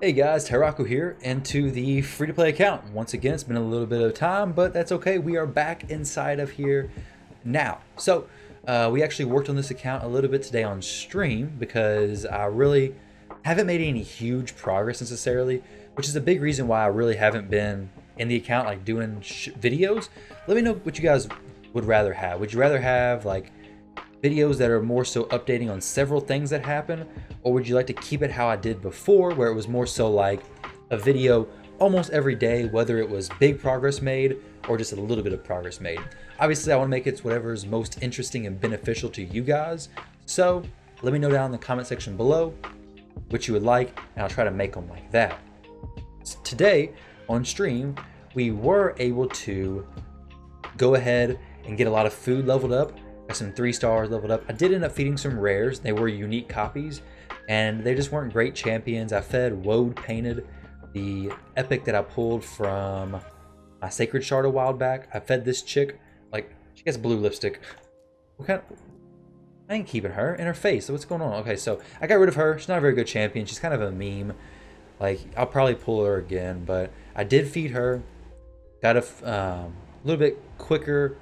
Hey guys, Teraku here, and to the free-to-play account. Once again, it's been a little bit of time, but that's okay. We are back inside of here now. We actually worked on this account a little bit today on stream because I really haven't made any huge progress necessarily, which is a big reason why I really haven't been in the account like doing videos. Let me know what you guys would rather have. Would you rather have like videos that are more so updating on several things that happen, or would you like to keep it how I did before, where it was more so like a video almost every day, whether it was big progress made or just a little bit of progress made? Obviously, I want to make it whatever is most interesting and beneficial to you guys. So let me know down in the comment section below what you would like, and I'll try to make them like that. Today on stream, we were able to go ahead and get a lot of food leveled up. Got some 3 stars leveled up. I did end up feeding some rares. They were unique copies, and they just weren't great champions. I fed Woad Painted, the epic that I pulled from my Sacred Shard a while back. I fed this chick, like, she has blue lipstick. What kind of, I ain't keeping her in her face. So what's going on? Okay, so I got rid of her. She's not a very good champion. She's kind of a meme. Like, I'll probably pull her again, but I did feed her. Got a little bit quicker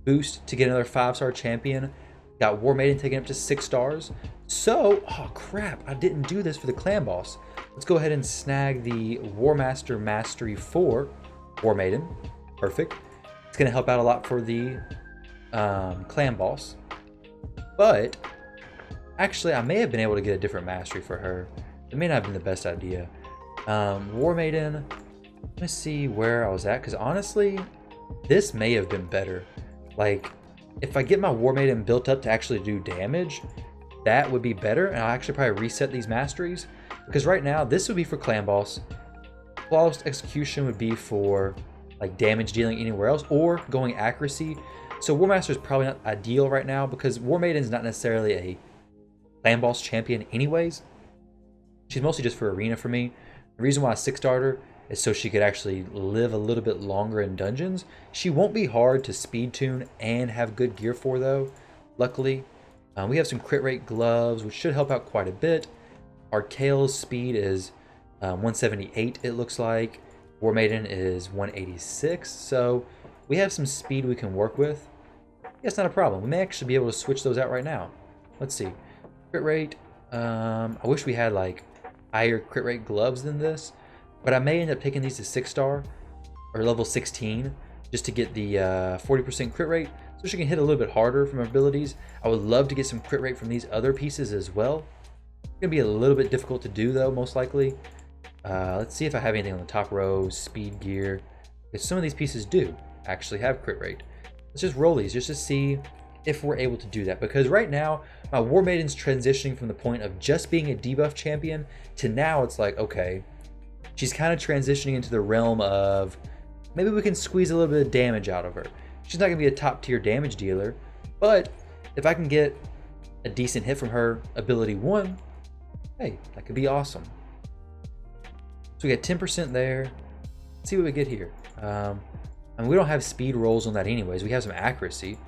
boost to get another 5-star champion. Got War Maiden taken up to 6 stars. So, oh crap, I didn't do this for the clan boss. Let's go ahead and snag the War Master Mastery 4 War Maiden. Perfect. It's going to help out a lot for the clan boss. But, actually, I may have been able to get a different mastery for her. It may not have been the best idea. War Maiden, let me see where I was at, because honestly, this may have been better. Like, if I get my War Maiden built up to actually do damage, that would be better, and I'll actually probably reset these masteries. Because right now, this would be for clan boss. Flawless Execution would be for like damage dealing anywhere else, or going accuracy. So War Master is probably not ideal right now, because War Maiden is not necessarily a clan boss champion anyways. She's mostly just for arena for me. The reason why I 6-starred her is so she could actually live a little bit longer in dungeons. She won't be hard to speed tune and have good gear for though, luckily. We have some crit rate gloves, which should help out quite a bit. Our Kale's speed is 178, it looks like. War Maiden is 186, so we have some speed we can work with. Yeah, it's not a problem. We may actually be able to switch those out right now. Let's see. Crit rate. I wish we had like higher crit rate gloves than this, but I may end up taking these to 6-star or level 16 just to get the 40% crit rate, so she can hit a little bit harder from her abilities. I would love to get some crit rate from these other pieces as well. It's gonna be a little bit difficult to do though, most likely. Let's see if I have anything on the top row, speed gear, because some of these pieces do actually have crit rate. Let's just roll these just to see if we're able to do that, because right now my War Maiden's transitioning from the point of just being a debuff champion to now it's like, okay, she's kind of transitioning into the realm of maybe we can squeeze a little bit of damage out of her. She's not going to be a top tier damage dealer, but if I can get a decent hit from her ability 1, hey, that could be awesome. So we got 10% there. Let's see what we get here. And we don't have speed rolls on that anyways. We have some accuracy.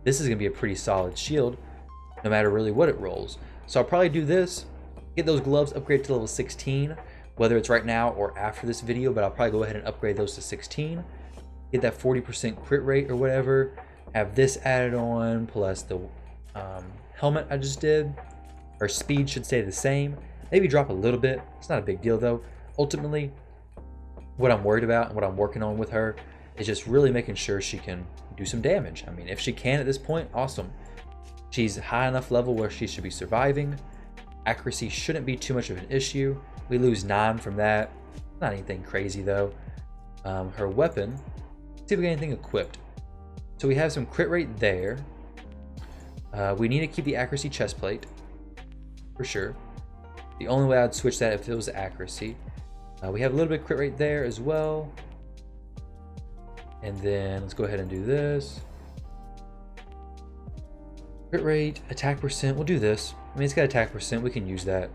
This is going to be a pretty solid shield, no matter really what it rolls. So I'll probably do this, get those gloves upgraded to level 16, whether it's right now or after this video, but I'll probably go ahead and upgrade those to 16. Get that 40% crit rate or whatever. Have this added on, plus the helmet I just did. Her speed should stay the same. Maybe drop a little bit. It's not a big deal though. Ultimately, what I'm worried about and what I'm working on with her is just really making sure she can do some damage. I mean, if she can at this point, awesome. She's high enough level where she should be surviving. Accuracy shouldn't be too much of an issue. We lose 9 from that. Not anything crazy though. Her weapon, let's see if we got anything equipped. So we have some crit rate there. We need to keep the accuracy chest plate for sure. The only way I'd switch that if it was accuracy. We have a little bit of crit rate there as well. And then let's go ahead and do this. Crit rate, attack percent, we'll do this. I mean, it's got attack percent, we can use that.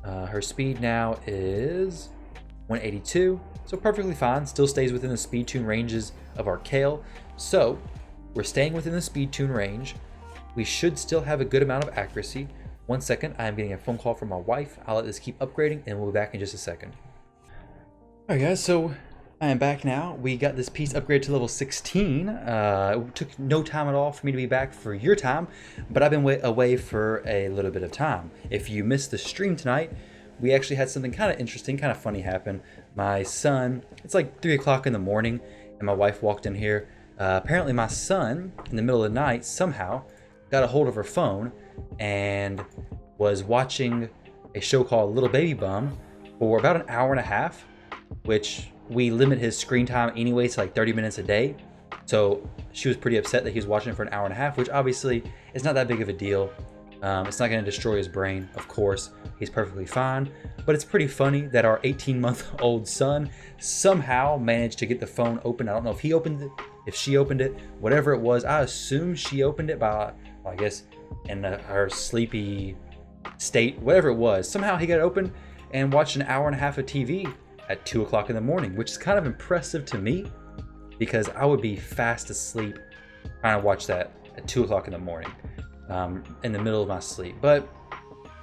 Her speed now is 182, so perfectly fine. Still stays within the speed tune ranges of our Kale. So we're staying within the speed tune range. We should still have a good amount of accuracy. 1 second, I'm getting a phone call from my wife. I'll let this keep upgrading and we'll be back in just a second. Alright guys, so I am back now. We got this piece upgraded to level 16. It took no time at all for me to be back for your time, but I've been away for a little bit of time. If you missed the stream tonight, we actually had something kind of interesting, kind of funny happen. My son, it's like 3 o'clock in the morning, and my wife walked in here. Apparently my son, in the middle of the night, somehow got a hold of her phone and was watching a show called Little Baby Bum for about an hour and a half, which we limit his screen time anyway to like 30 minutes a day. So she was pretty upset that he was watching it for an hour and a half, which obviously is not that big of a deal. It's not going to destroy his brain, of course. He's perfectly fine. But it's pretty funny that our 18-month-old son somehow managed to get the phone open. I don't know if he opened it, if she opened it, whatever it was. I assume she opened it by, well, I guess, in her sleepy state, whatever it was. Somehow he got it open and watched an hour and a half of TV at 2 o'clock in the morning, which is kind of impressive to me because I would be fast asleep trying to watch that at 2 o'clock in the morning, in the middle of my sleep. But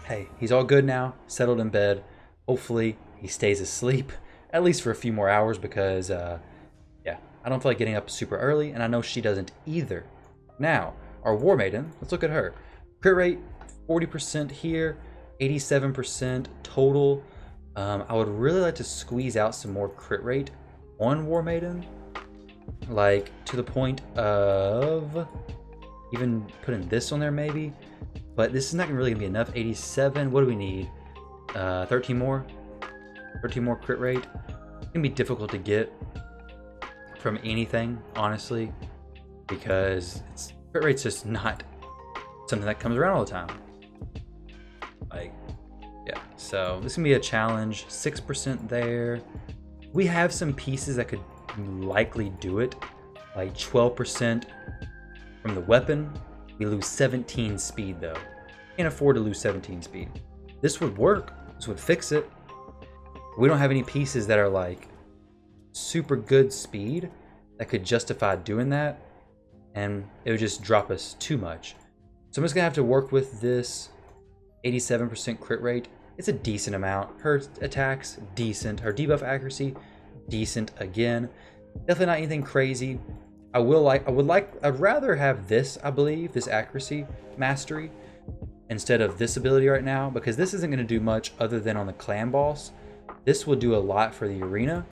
hey, he's all good now, settled in bed. Hopefully he stays asleep at least for a few more hours because yeah, I don't feel like getting up super early, and I know she doesn't either. Now, our War Maiden, let's look at her. Crit rate, 40% here, 87% total. I would really like to squeeze out some more crit rate on War Maiden, like to the point of even putting this on there maybe, but this is not really gonna be enough. 87, what do we need? 13 more crit rate. It's gonna be difficult to get from anything, honestly, because crit rate's just not something that comes around all the time. Like, yeah, so this is gonna be a challenge. 6% there. We have some pieces that could likely do it, like 12% from the weapon. We lose 17 speed though. Can't afford to lose 17 speed. This would work. This would fix it. We don't have any pieces that are like super good speed that could justify doing that, and it would just drop us too much. So I'm just gonna have to work with this 87% crit rate. It's a decent amount. Her attacks, decent. Her debuff accuracy, decent again. Definitely not anything crazy. I'd rather have this, I believe, this accuracy mastery instead of this ability right now, because this isn't going to do much other than on the clan boss. This will do a lot for the arena,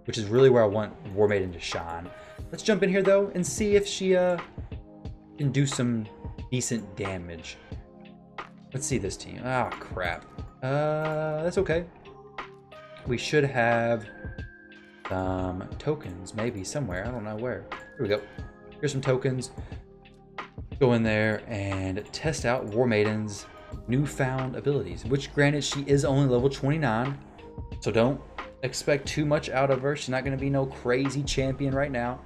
which is really where I want War Maiden to shine. Let's jump in here though and see if she can do some decent damage. Let's see this team. Ah, crap. That's okay. We should have tokens maybe somewhere. I don't know where. Here we go. Here's some tokens. Go in there and test out War Maiden's newfound abilities, which granted she is only level 29, so don't expect too much out of her. She's not going to be no crazy champion right now.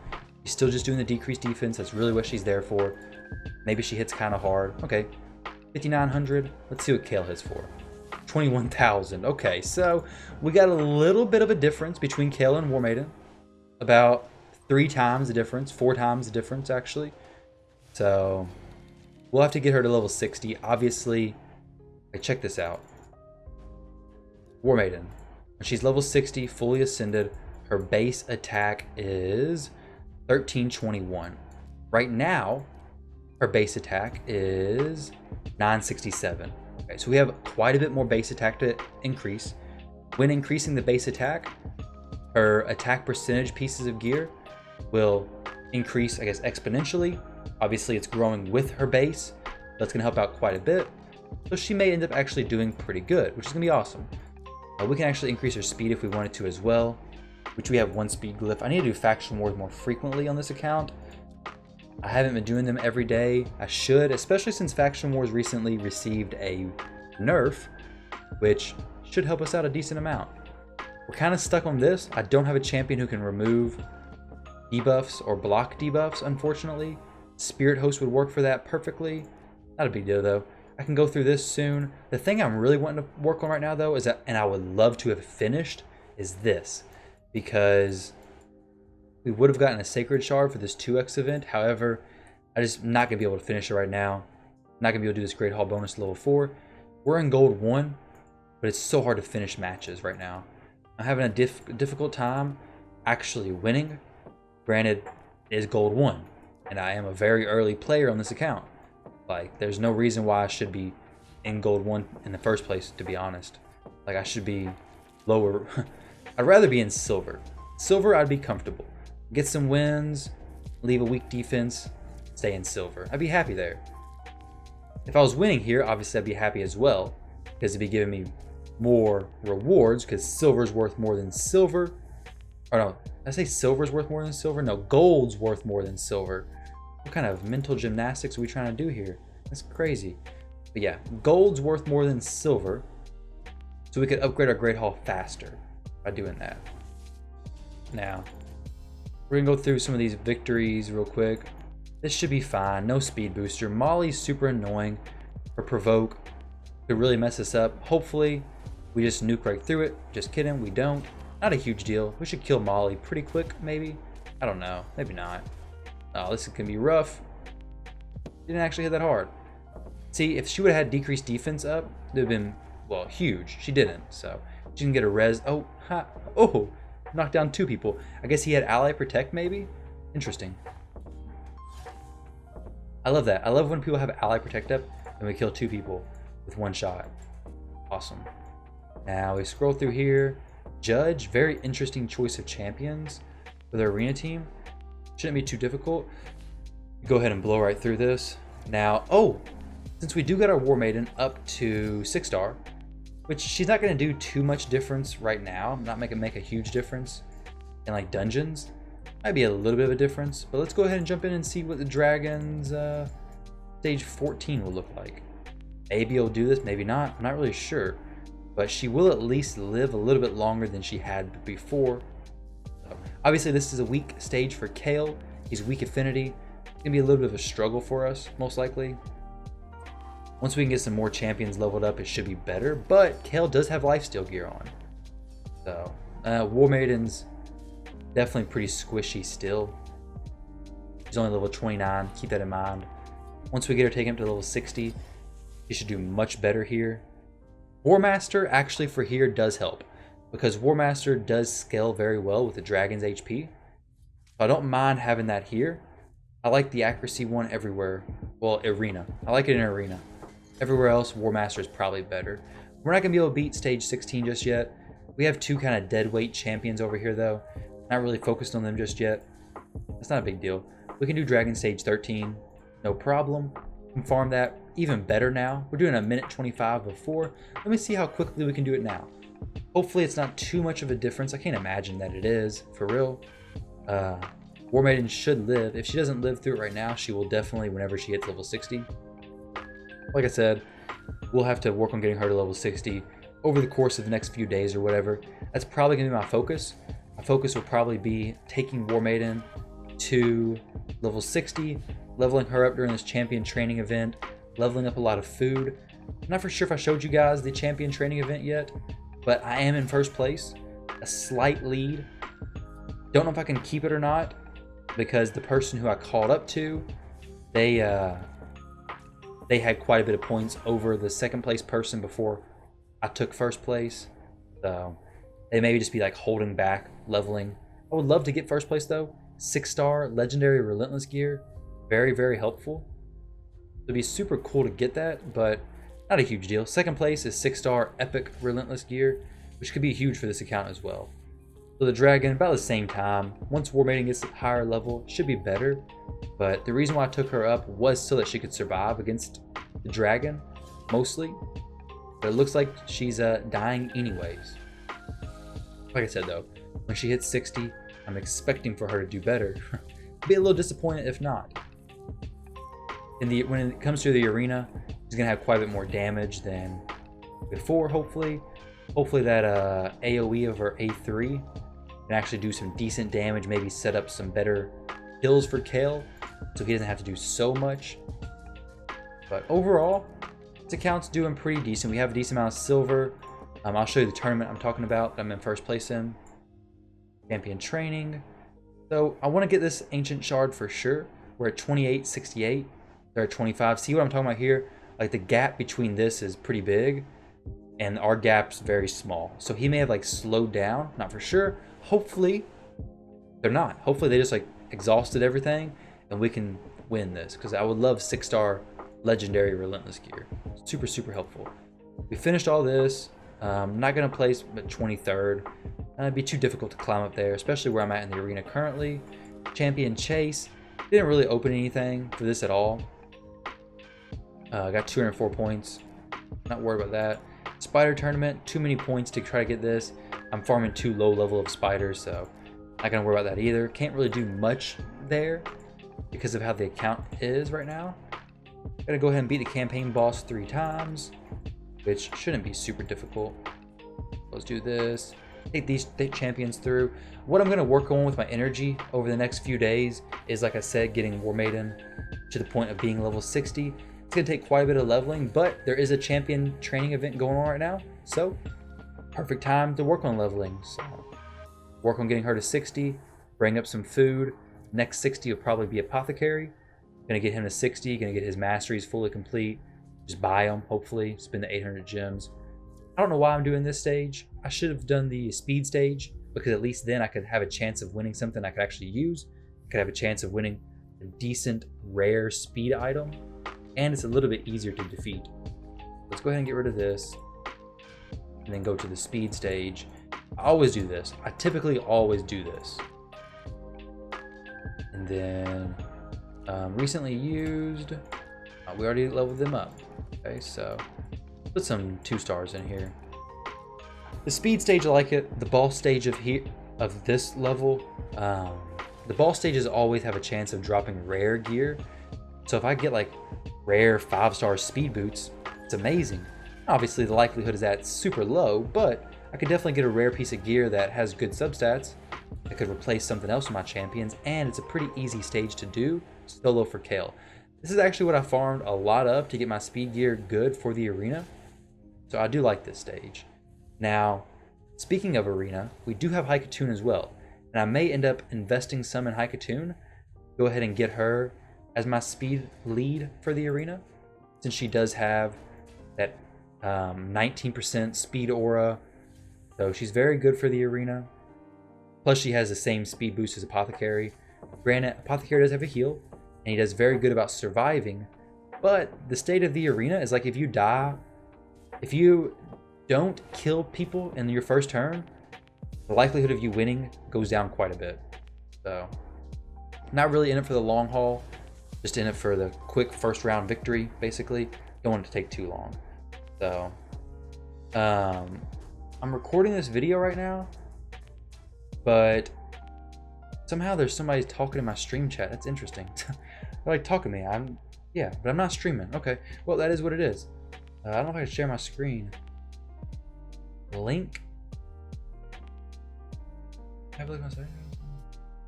She's still just doing the decreased defense. That's really what she's there for. Maybe she hits kind of hard. Okay, 5,900. Let's see what Kayle hits for. 21,000. Okay, so we got a little bit of a difference between Kayle and War Maiden. About 3 times the difference, 4 times the difference actually. So we'll have to get her to level 60. Obviously, check this out. War Maiden, when she's level 60, fully ascended, her base attack is 1321. Right now, her base attack is 967. Okay, so we have quite a bit more base attack to increase. When increasing the base attack, her attack percentage pieces of gear will increase, I guess, exponentially. Obviously, it's growing with her base. That's going to help out quite a bit. So she may end up actually doing pretty good, which is going to be awesome. We can actually increase her speed if we wanted to as well, which we have 1 speed glyph. I need to do faction wars more frequently on this account. I haven't been doing them every day. I should, especially since faction wars recently received a nerf, which should help us out a decent amount. We're kind of stuck on this. I don't have a champion who can remove debuffs or block debuffs, unfortunately. Spirit Host would work for that perfectly. Not a big deal though. I can go through this soon. The thing I'm really wanting to work on right now though is that, and I would love to have finished, is this. Because we would have gotten a Sacred Shard for this 2x event. However, I'm just not going to be able to finish it right now. Not going to be able to do this Great Hall bonus level 4. We're in gold 1, but it's so hard to finish matches right now. I'm having a difficult time actually winning. Granted, it is gold 1, and I am a very early player on this account. Like, there's no reason why I should be in gold 1 in the first place, to be honest. Like, I should be lower. I'd rather be in silver. Silver, I'd be comfortable. Get some wins, leave a weak defense, stay in silver. I'd be happy there. If I was winning here, obviously I'd be happy as well, because it'd be giving me more rewards, because silver's worth more than silver. Or no, did I say silver's worth more than silver? No, gold's worth more than silver. What kind of mental gymnastics are we trying to do here? That's crazy. But yeah, gold's worth more than silver, so we could upgrade our Great Hall faster by doing that. Now, we're gonna go through some of these victories real quick. This should be fine. No speed booster. Molly's super annoying. Her provoke could really mess us up. Hopefully, we just nuke right through it. Just kidding, we don't. Not a huge deal. We should kill Molly pretty quick, maybe. I don't know. Maybe not. Oh, this can be rough. Didn't actually hit that hard. See, if she would have had decreased defense up, it would have been, well, huge. She didn't, so she didn't get a res. Oh, ha. Oh, knocked down 2 people. I guess he had ally protect, maybe? Interesting. I love that. I love when people have ally protect up and we kill 2 people with 1 shot. Awesome. Now we scroll through here. Judge, very interesting choice of champions for the arena team. Shouldn't be too difficult. Go ahead and blow right through this. Now, oh, since we do get our War Maiden up to 6-star, which she's not going to do too much difference right now, not make a huge difference in like dungeons. Might be a little bit of a difference, but let's go ahead and jump in and see what the Dragon's stage 14 will look like. Maybe it'll do this, maybe not. I'm not really sure, but she will at least live a little bit longer than she had before. So, obviously, this is a weak stage for Kayle. He's weak affinity. It's gonna be a little bit of a struggle for us, most likely. Once we can get some more champions leveled up, it should be better, but Kayle does have lifesteal gear on. So, War Maiden's definitely pretty squishy still. She's only level 29, keep that in mind. Once we get her taken up to level 60, she should do much better here. War Master actually for here does help, because War Master does scale very well with the Dragon's HP. So I don't mind having that here. I like the accuracy one everywhere. Well, arena. I like it in arena. Everywhere else, War Master is probably better. We're not going to be able to beat stage 16 just yet. We have 2 kind of dead weight champions over here though. Not really focused on them just yet. That's not a big deal. We can do Dragon stage 13, no problem. We can farm that even better now. We're doing a minute 25 before. Let me see how quickly we can do it now. Hopefully it's not too much of a difference. I can't imagine that it is, for real. War Maiden should live. If she doesn't live through it right now, she will definitely whenever she hits level 60. Like I said, we'll have to work on getting her to level 60 over the course of the next few days or whatever. That's probably going to be my focus. My focus will probably be taking War Maiden to level 60, leveling her up during this champion training event, leveling up a lot of food. I'm not for sure if I showed you guys the champion training event yet, but I am in first place, a slight lead. Don't know if I can keep it or not, because the person who I called up to, they had quite a bit of points over the second place person before I took first place. So they maybe just be like holding back leveling. I would love to get first place though. 6-star legendary relentless gear. Very, very helpful. It'd be super cool to get that, but not a huge deal. Second place is 6-star epic relentless gear, which could be huge for this account as well. So the Dragon, about the same time. Once War Maiden gets higher level, should be better. But the reason why I took her up was so that she could survive against the Dragon, mostly. But it looks like she's dying anyways. Like I said though, when she hits 60, I'm expecting for her to do better. Be a little disappointed if not. When it comes to the arena, she's gonna have quite a bit more damage than before, hopefully. Hopefully that AoE of her A3 can actually do some decent damage, maybe set up some better kills for Kayle, so he doesn't have to do so much. But overall, this account's doing pretty decent. We have a decent amount of silver. I'll show you the tournament I'm talking about that I'm in first place in. Champion training. So I want to get this ancient shard for sure. We're at 2868. They're at 25. See what I'm talking about here? Like the gap between this is pretty big. and our gap's very small. So he may have like slowed down, not for sure. Hopefully they're not. Hopefully they just like exhausted everything and we can win this, because I would love 6-star legendary relentless gear. Super, super helpful. We finished all this. Not gonna place but 23rd. It'd be too difficult to climb up there, especially where I'm at in the arena currently. Champion chase. Didn't really open anything for this at all. Got 204 points. Not worried about that. Spider tournament, too many points to try to get this. I'm farming 2 low level of spiders, so not gonna worry about that either. Can't really do much there because of how the account is right now. Gotta go ahead and beat the campaign boss 3 times, which shouldn't be super difficult. Let's do this. Take these champions through. What I'm going to work on with my energy over the next few days is, like I said, getting War Maiden to the point of being level 60. It's going to take quite a bit of leveling, but there is a champion training event going on right now, so perfect time to work on leveling. So work on getting her to 60, bring up some food. Next 60 will probably be Apothecary. Going to get him to 60, going to get his masteries fully complete. Just buy them, hopefully, spend the 800 gems. I don't know why I'm doing this stage. I should have done the speed stage, because at least then I could have a chance of winning something I could actually use. I could have a chance of winning a decent rare speed item, and it's a little bit easier to defeat. Let's go ahead and get rid of this and then go to the speed stage. I always do this. I typically always do this. And then recently used, we already leveled them up. Okay, so put some 2 stars in here. The speed stage, I like it. The boss stage of this level, the boss stages always have a chance of dropping rare gear. So if I get like rare 5-star speed boots, it's amazing. Obviously the likelihood is that it's super low, but I could definitely get a rare piece of gear that has good substats. I could replace something else with my champions, and it's a pretty easy stage to do solo for Kayle. This is actually what I farmed a lot of to get my speed gear good for the arena. So I do like this stage. Now, speaking of arena, we do have Haikatoon as well. And I may end up investing some in Haikatoon. Go ahead and get her as my speed lead for the arena, since she does have that 19% speed aura. So she's very good for the arena. Plus she has the same speed boost as Apothecary. Granted, Apothecary does have a heal, and he does very good about surviving. But the state of the arena is like, if you die, if you don't kill people in your first turn, the likelihood of you winning goes down quite a bit. So, not really in it for the long haul, just in it for the quick first round victory, basically. Don't want it to take too long. So, I'm recording this video right now, but somehow there's somebody talking in my stream chat. That's interesting. They're like talking to me. Yeah, but I'm not streaming. Okay, well, that is what it is. I don't know if I can share my screen. Link. I believe my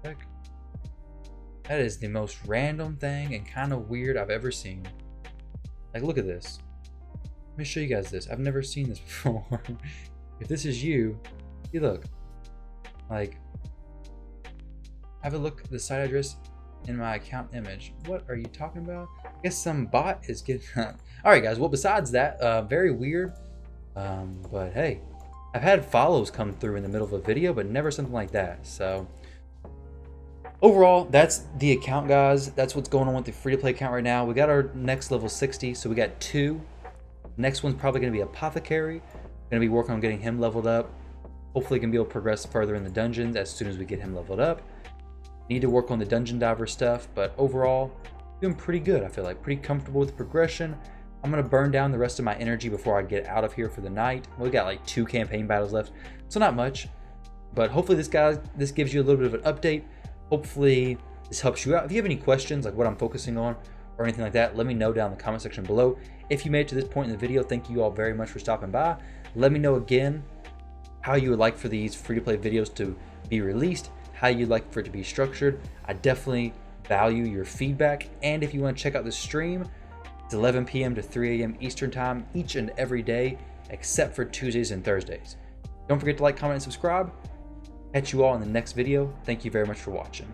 heck. That is the most random thing and kind of weird I've ever seen. Like, look at this. Let me show you guys this. I've never seen this before. If this is you, look. Like, have a look at the site address in my account image. What are you talking about? I guess some bot is getting... Alright guys, well, besides that, very weird. But hey, I've had follows come through in the middle of a video, but never something like that. So overall, that's the account, guys. That's what's going on with the free-to-play account right now. We got our next level 60, so we got 2. Next one's probably going to be Apothecary. Going to be working on getting him leveled up. Hopefully can be able to progress further in the dungeons as soon as we get him leveled up. Need to work on the dungeon diver stuff, but overall, doing pretty good. I feel like pretty comfortable with the progression. I'm going to burn down the rest of my energy before I get out of here for the night. We got like 2 campaign battles left, so not much. But hopefully this gives you a little bit of an update. Hopefully this helps you out. If you have any questions, like what I'm focusing on or anything like that, let me know down in the comment section below. If you made it to this point in the video, thank you all very much for stopping by. Let me know again how you would like for these free-to-play videos to be released, how you'd like for it to be structured. I definitely value your feedback. And if you want to check out the stream, it's 11 p.m. to 3 a.m. Eastern time each and every day, except for Tuesdays and Thursdays. Don't forget to like, comment, and subscribe. Catch you all in the next video. Thank you very much for watching.